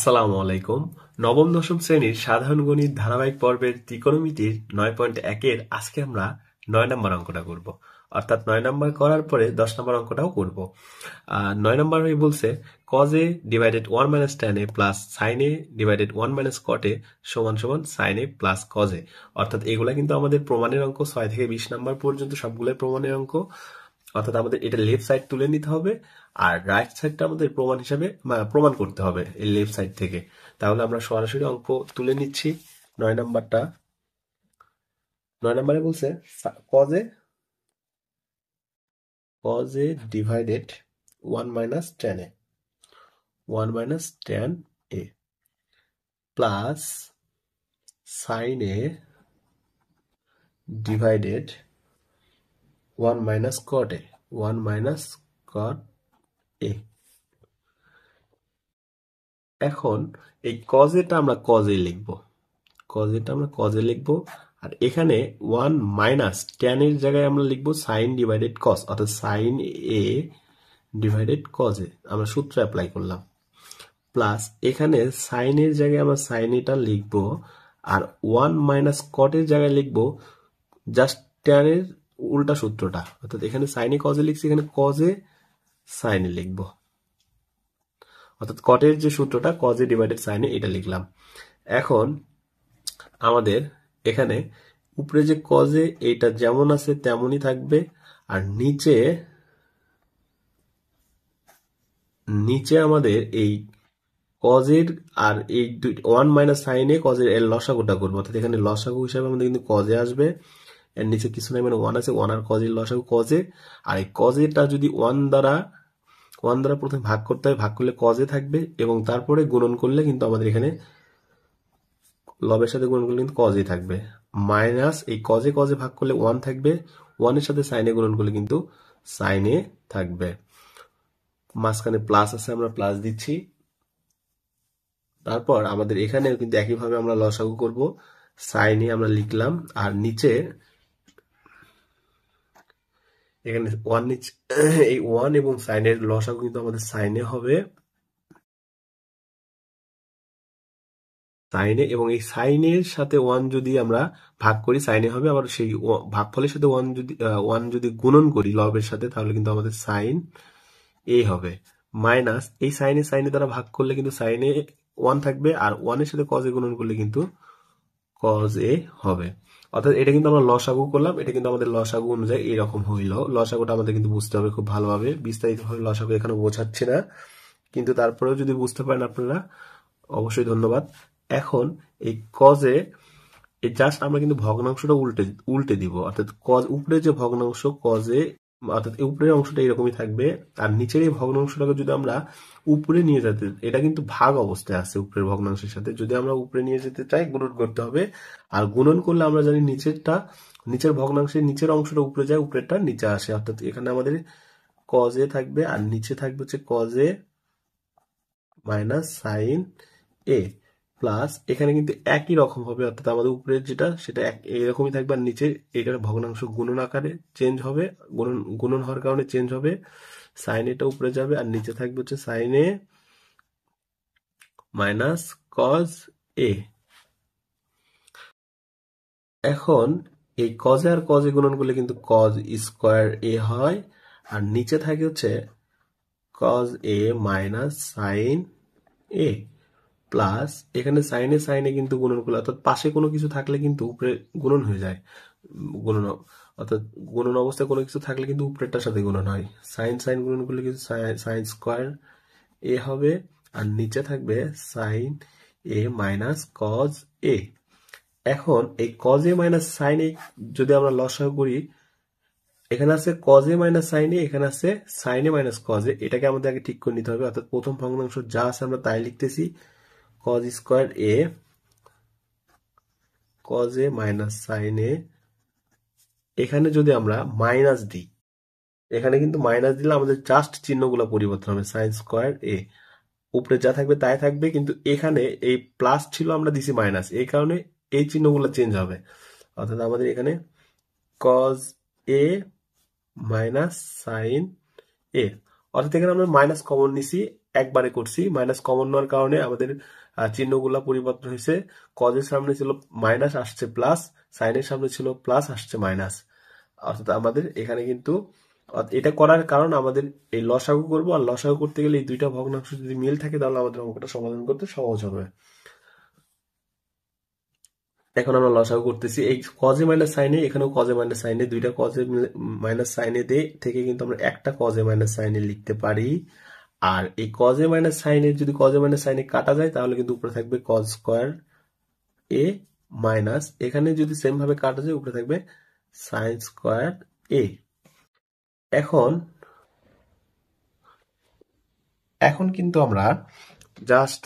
আসসালামু আলাইকুম। নবম দশম শ্রেণীর সাধারণ গণিত ধারাবাহিক পর্বের ত্রিকোণমিতির 9.1-এর আজকে আমরা 9 নম্বর অঙ্কটা করব। অর্থাৎ 9 নম্বর করার পরে 10 নম্বর অঙ্কটাও করব। 9 নম্বর বলছে cos a divided 1 minus tan a plus sin a divided 1 minus cot a সমান সমান sin a plus cos a। অর্থাৎ এগুলা কিন্তু আমাদের প্রমাণের অঙ্ক, 6 থেকে 20 নম্বর পর্যন্ত সবগুলোই প্রমাণের অঙ্ক। অর্থাৎ আমাদের এটা লেফট সাইড তুলে নিতে হবে আর রাইট সাইডটা আমাদের প্রমাণ হিসাবে প্রমাণ করতে হবে এই লেফট সাইড থেকে। তাহলে আমরা সরাসরি অঙ্ক তুলে নিচ্ছি। 9 নাম্বারটা, 9 নম্বরে বলছে cos a divided 1 minus tan a 1 minus tan a plus sin a divided 1 minus cot a 1 minus cot a। এখন এই cos a টা আমরা cos a লিখবো, cos a টা আমরা cos a লিখবো, আর এখানে 1 মাইনাস tan এর জায়গায় আমরা লিখবো sin ডিভাইডেড cos, অর্থাৎ sin a divided cos a। আমরা সূত্র অ্যাপ্লাই করলাম। প্লাস এখানে sin এর জায়গায় আমরা sin a টা লিখবো, আর 1 মাইনাস cot এর জায়গায় লিখবো জাস্ট tan এর উল্টা সূত্রটা, অর্থাৎ এখানে sin a cos a লিখছি, এখানে cos a sin a লিখবো। অর্থাৎ cot এর যে সূত্রটা cos a divided sin a এটা লিখলাম। এখন আমাদের এখানে উপরে যে cos a এইটা যেমন আছে তেমনই থাকবে, আর নিচে আমাদের এই cos এর আর এই 1 মাইনাস sin a cos এর লসাগুটা করবো। অর্থাৎ এখানে লসাগু হিসাবে আমাদের কিন্তু cos a আসবে, এর নিচে কিছু নাই, মানে 1 আছে, 1 আর cos এর লসাগু cos a। আর এই cos a টা যদি 1 দ্বারা প্রথমে ভাগ করতে হয়, ভাগ করলে cos a থাকবে, এবং তারপরে গুণন করলে কিন্তু আমাদের এখানে লবের সাথে গুণন করলে কিন্তু cos a থাকবে, মাইনাস এই cos a ভাগ করলে 1 থাকবে, 1 এর সাথে sin a গুণন করলে কিন্তু sin a থাকবে। মাঝখানে প্লাস আছে, আমরা প্লাস দিচ্ছি। তারপর আমাদের এখানেও কিন্তু একইভাবে আমরা লসাগু করব, sin a আমরা লিখলাম, আর নিচে এখানে 1 নিচে এই 1 এবং sin এর লসাগু কিন্তু আমাদের sin a হবে, sin a, এবং এই sin এর সাথে 1 যদি আমরা ভাগ করি sin a হবে, আবার সেই ভাগফলের সাথে 1 যদি গুণন করি লবের সাথে, তাহলে কিন্তু আমাদের sin a হবে, মাইনাস এই sin a দ্বারা ভাগ করলে কিন্তু sin a 1 থাকবে, আর 1 এর সাথে cos a গুণন করলে কিন্তু cos a হবে। অর্থাৎ এটা কিন্তু আমরা লসাগু করলাম, এটা কিন্তু আমাদের লসাগু অনুযায়ী এরকম হইল। লসাগুটা আমাদের কিন্তু বুঝতে হবে খুব ভালোভাবে, বিস্তারিতভাবে লসাগু এখানে বোঝাচ্ছি না, কিন্তু তারপরেও যদি বুঝতে পারেন আপনারা অবশ্যই ধন্যবাদ। এখন এই cos a এই জাস্ট আমরা কিন্তু ভগ্নাংশটা উল্টে দিব, অর্থাৎ cos উপরে যে ভগ্নাংশ cos a, অর্থাৎ উপরের অংশটা এরকমই থাকবে, আর নিচের এই ভগ্নাংশটাকে যদি আমরা উপরে নিয়ে যেতে, এটা কিন্তু ভাগ অবস্থায় আছে উপরের ভগ্নাংশের সাথে, যদি আমরা উপরে নিয়ে যেতে চাই গুণন করতে হবে, আর গুণন করলে আমরা জানি নিচের ভগ্নাংশের নিচের অংশটা উপরে যায়, উপরেরটা নিচে আসে। অর্থাৎ এখানে আমাদের cos a থাকবে, আর নিচে থাকবে হচ্ছে cos a minus sin a, plus এখানে কিন্তু একই রকম হবে, অর্থাৎ আমাদের উপরের যেটা সেটা এরকমই থাকবে, আর নিচে এটার ভগ্নাংশ গুণন আকারে চেঞ্জ হবে, গুণন হওয়ার কারণে চেঞ্জ হবে, sin a টা উপরে যাবে, আর নিচে থাকবে হচ্ছে sin a minus cos a। এখন এই cos a R cos a গুণন করলে কিন্তু cos স্কয়ার a হয়, আর নিচে থাকে হচ্ছে cos a minus sin a, plus এখানে sin a কিন্তু গুণন করলে, অর্থাৎ পাশে কোনো কিছু থাকলে কিন্তু উপরে গুণন হয়ে যায়, গুণন, অর্থাৎ গুণন অবস্থায় কোনো কিছু থাকলে কিন্তু উপরেরটার সাথে গুণন হয়, sin গুণন করলে কিন্তু sin স্কয়ার a হবে, আর নিচে থাকবে sin a minus cos a। এখন এই cos a minus sin a যদি আমরা লসাগু করি, এখানে আছে cos a minus sin a, এখানে আছে sin a minus cos a, এটাকে আমাদের আগে ঠিক করে নিতে হবে। অর্থাৎ প্রথম ভগ্নাংশ যা আছে আমরা তাই লিখতেছি, cos square a cos a minus sin a। এখানে যদি আমরা মাইনাস দিই, এখানে কিন্তু মাইনাস দিলে আমাদের জাস্ট চিহ্নগুলো পরিবর্তন হবে, sin স্কয়ার a উপরে যা থাকবে তাই থাকবে, কিন্তু এখানে এই প্লাস ছিল আমরা দিছি মাইনাস, এই কারণে এই চিহ্নগুলো চেঞ্জ হবে। অর্থাৎ আমাদের এখানে cos a minus sin a, অর্থাৎ এখানে আমরা মাইনাস কমন নিছি, একবারে করছি, মাইনাস কমন নেওয়ার কারণে আমাদের চিহ্নগুলা পরিবর্তন হয়েছে। কজের সামনে ছিল মাইনাস, আসছে প্লাস, সাইনের সামনে ছিল প্লাস, আসছে মাইনাস। অর্থাৎ আমাদের এখানে কিন্তু এটা করার কারণ আমাদের এই লসাগু করবো, আর লসাগু করতে গেলে এই দুইটা ভগ্নাংশ যদি মিল থাকে তাহলে আমাদের অঙ্কটা সমাধান করতে সহজ হবে। এখন আমরা লসাগু করতেছি এই কজে মাইনাস সাইনে, এখানেও কজে মাইনাস সাইনে, দুইটা কজে মাইনাস সাইনে থেকে কিন্তু আমরা একটা কজে মাইনাস সাইনে লিখতে পারি। আর এই কজে মাইনাস সাইনে যদি কজে মাইনাস সাইনে কাটা যায় তাহলে কিন্তু উপরে থাকবে কজ স্কোয়ার এ মাইনাস, এখানে যদি সেম ভাবে কাটা যায় উপরে থাকবে সাইন স্কোয়ার এ। এখন এখন কিন্তু আমরা just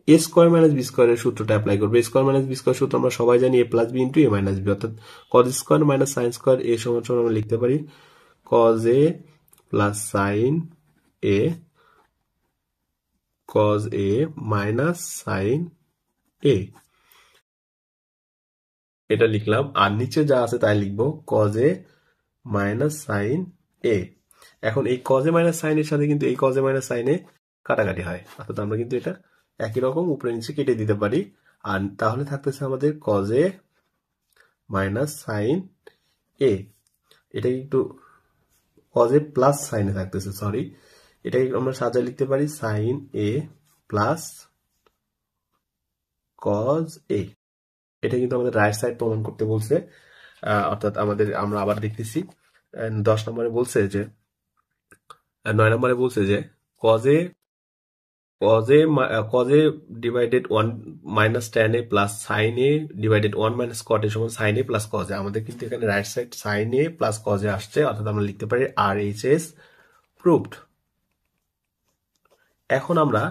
A square minus B স্কোয়ারের সূত্রটা অ্যাপ্লাই করবো। A square minus B square সূত্র আমরা সবাই জানি, A plus B into A minus B, অর্থাৎ cos square minus sine square A সমান সমান আমরা লিখতে পারি cos A plus sine A, cos A minus sine A, এটা লিখলাম। আর নিচে যা আছে তাই লিখবো cos A minus sine A. এখন এই কজে মাইনাস সাইনের সাথে কিন্তু এই কজে মাইনাস সাইনে কাটাকাটি হয়, অর্থাৎ আমরা কিন্তু এটা একই রকম উপরে নিচে কেটে দিতে পারি। আর তাহলে থাকতেছে আমাদের কজে মাইনাস সাইন এ, এটা একটু কজে প্লাস সাইনে থাকতেছে, সরি, এটাকে আমরা সাজায় লিখতে পারি sine A plus cos A. এটা কিন্তু আমাদের রাইট সাইড প্রমাণ করতে বলছে, অর্থাৎ আমরা আবার দেখতেছি 10 নম্বরে বলছে যে 9 নম্বরে বলছে যে কজে কজে কজে divided 1 minus tan A plus sine A divided 1 minus cot A সমান সাইন এ প্লাস কজে। আমাদের কিন্তু এখানে right side sine A plus কজে আসছে, অর্থাৎ আমরা লিখতে পারি আর এইচ এস প্রুভড। এখন আমরা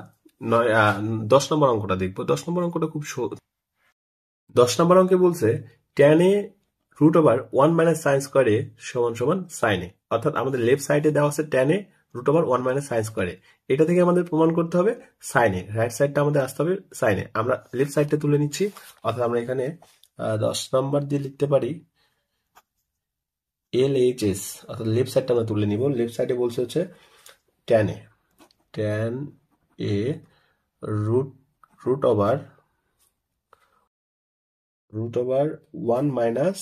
10 নম্বর অঙ্কটা দেখবো। 10 নম্বর অঙ্কটা খুব 10 নম্বর অঙ্কে বলছে tan A root over 1 minus sine square A সমান সমান সাইন এ, অর্থাৎ আমাদের লেফট সাইডে দেওয়া আছে tan A root over 1 minus sine square A, এটা থেকে আমাদের প্রমাণ করতে হবে সাইন এ, রাইট সাইডটা আমাদের আসতে হবে সাইন এ। আমরা লেফট সাইডটা তুলে নিচ্ছি, অর্থাৎ আমরা এখানে 10 নাম্বার দিয়ে লিখতে পারি এল এইচ এস, অর্থাৎ লেফট সাইডটা আমরা তুলে নিব। লেফট সাইডে বলছে হচ্ছে tan A root root over 1 minus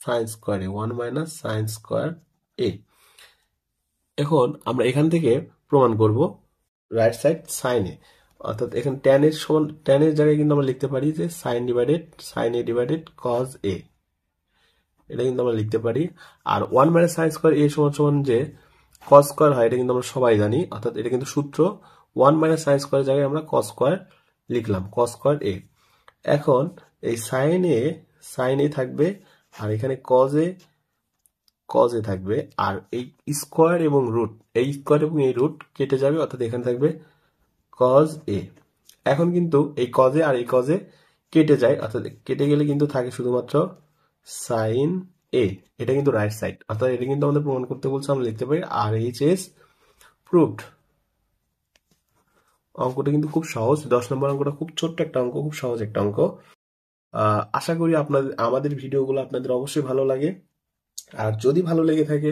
sine square A, 1 minus sine square A. এখন আমরা এখান থেকে প্রমাণ করব রাইট সাইড সাইন এ, অর্থাৎ এখানে ট্যান এর সমান ট্যান এর জায়গায় কিন্তু আমরা লিখতে পারি যে sine A divided cos A, এটা কিন্তু আমরা লিখতে পারি। আর 1 মাইনাস সাইন স্কোয়ার এ সমান সমান যে কজ স্কোয়ার হয়, এটা কিন্তু আমরা সবাই জানি, অর্থাৎ এটা কিন্তু সূত্র 1 মাইনাস সাইন স্কোয়ার জায়গায় আমরা কজ স্কোয়ার লিখলাম, কজ স্কোয়ার এ। এখন এই সাইন এ থাকবে, আর এখানে কজ এ থাকবে, আর এই স্কোয়ার এবং রুট, এই স্কোয়ার এবং এই রুট কেটে যাবে, অর্থাৎ এখানে থাকবে কজ এ। এখন কিন্তু এই কজে আর এই কজে কেটে যায়, অর্থাৎ কেটে গেলে কিন্তু থাকে শুধুমাত্র সাইন এ, এটা কিন্তু রাইট সাইড, অর্থাৎ এটা কিন্তু আমাদের প্রমাণ করতে বলছে, আমরা লিখতে পারি আর এইচ এস প্রুভড। অঙ্কটা কিন্তু খুব সহজ, 10 নম্বর অঙ্কটা খুব ছোট্ট একটা অঙ্ক, খুব সহজ একটা অঙ্ক। আশা করি আমাদের ভিডিওগুলো আপনাদের অবশ্যই ভালো লাগে, আর যদি ভালো লেগে থাকে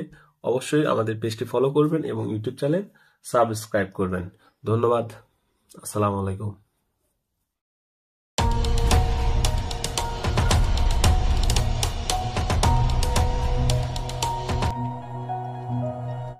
অবশ্যই আমাদের পেজটি ফলো করবেন এবং ইউটিউব চ্যানেল সাবস্ক্রাইব করবেন। ধন্যবাদ, আসসালামু আলাইকুম।